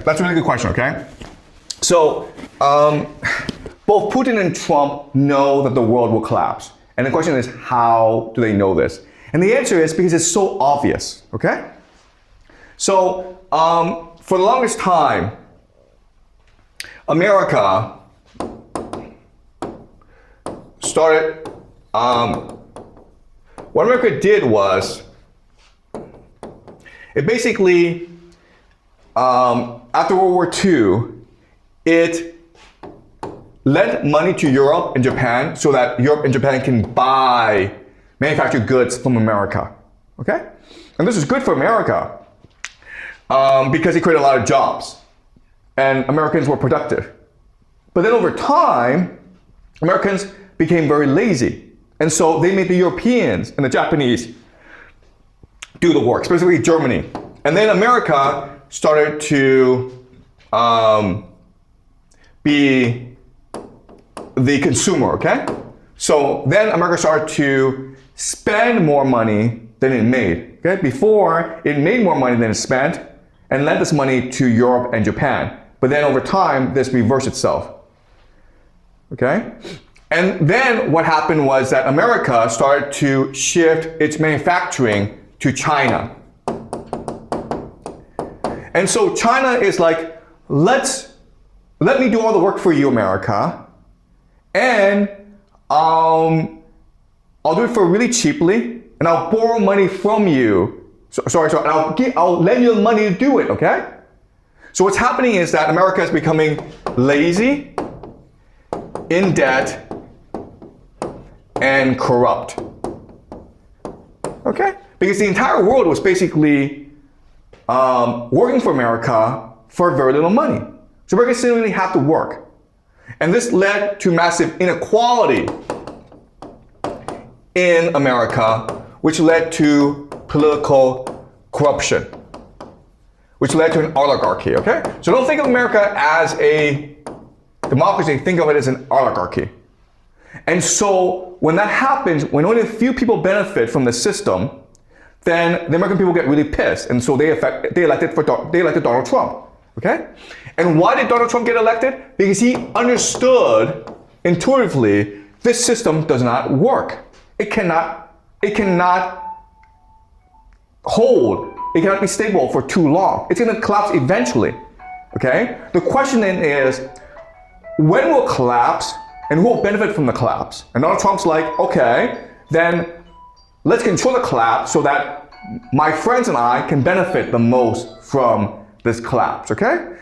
That's a really good question, okay? So, both Putin and Trump know that the world will collapse. And the question is, how do they know this? And the answer is because it's so obvious, okay? So, for the longest time, America started, what America did was, it basically, after World War II, it lent money to Europe and Japan so that Europe and Japan can buy manufactured goods from America, okay? And this is good for America because it created a lot of jobs and Americans were productive. But then over time, Americans became very lazy. And so they made the Europeans and the Japanese do the work, specifically Germany. And then America started to be the consumer, okay? So then America started to spend more money than it made, okay? Before, it made more money than it spent and lent this money to Europe and Japan. But then over time, this reversed itself, okay? And then what happened was that America started to shift its manufacturing to China. And so China is like, let me do all the work for you, America, and I'll do it for really cheaply, and I'll borrow money from you. I'll lend you the money to do it, okay? So what's happening is that America is becoming lazy, in debt, and corrupt, okay? Because the entire world was basically working for America for very little money. So Americans didn't really have to work. And this led to massive inequality in America, which led to political corruption, which led to an oligarchy, okay? So don't think of America as a democracy, think of it as an oligarchy. And so when that happens, when only a few people benefit from the system, then the American people get really pissed. And so they elected Donald Trump, okay? And why did Donald Trump get elected? Because he understood intuitively this system does not work. It cannot hold. It cannot be stable for too long. It's going to collapse eventually, okay? The question then is, when will it collapse and who will benefit from the collapse? And Donald Trump's like, okay, then let's control the collapse so that my friends and I can benefit the most from this collapse, okay?